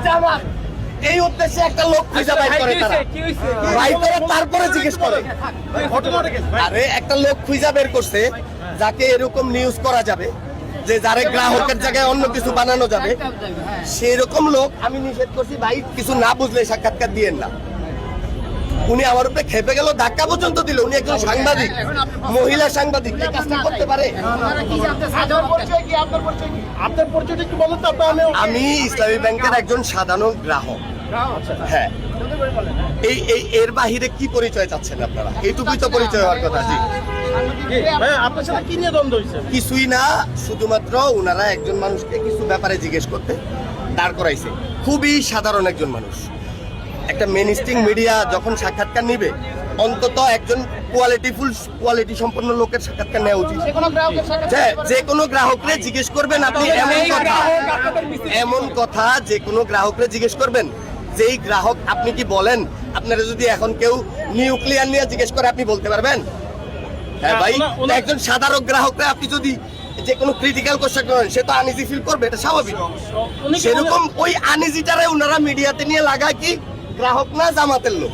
জামাত এই উদ্দেশ্যে একটা লোক খুঁজে বাইর করে তারা বাইর করে তারপরে জিজ্ঞেস করে। আরে একটা লোক খুঁজে বের করছে যাকে এরকম নিউজ করা যাবে যে যারে গ্রাহকের জায়গায় অন্য কিছু বানানো যাবে, সেরকম লোক আমি নিষেধ করছি ভাই কিছু না বুঝলে সাক্ষাৎকার দিয়েন না। উনি আমার উপরে খেপে গেল, ধাক্কা পর্যন্ত দিল। উনি একজন সাংবাদিক, মহিলা সাংবাদিক, এই কাজটা করতে পারে? আমি ইসলামী ব্যাংকের একজন সাধারণ গ্রাহক। হ্যাঁ, এই এর বাহিরে কি পরিচয় চাচ্ছেন আপনারা? এইটুকুই তো পরিচয় হওয়ার কথা। জি, কিছুই না, শুধুমাত্র ওনারা একজন মানুষকে কিছু ব্যাপারে জিজ্ঞেস করতে দাঁড় করাইছে। খুবই সাধারণ একজন মানুষ। একটা মেইনস্ট্রিম মিডিয়া যখন সাক্ষাৎকার নিবে, অন্তত একজন কোয়ালিটি সম্পন্ন লোকের সাক্ষাৎকার নেওয়া উচিত। যে কোনো গ্রাহকরে জিজ্ঞেস করবেন আপনি এমন কথা যে কোনো গ্রাহকরে জিজ্ঞেস করবেন, যেই গ্রাহক আপনি কি বলেন, আপনারা যদি এখন কেউ নিউক্লিয়ার নিয়ে জিজ্ঞেস করে আপনি বলতে পারবেন? হ্যাঁ ভাই, একজন সাধারণ গ্রাহকরা আপনি যদি যে কোনো ক্রিটিক্যাল কোশ্চেন করেন, সে তো আনইজি ফিল করবে, এটা স্বাভাবিক। সেরকম ওই আনইজিটারে ওনারা মিডিয়াতে নিয়ে লাগায় কি গ্রাহক না জামাতের লোক।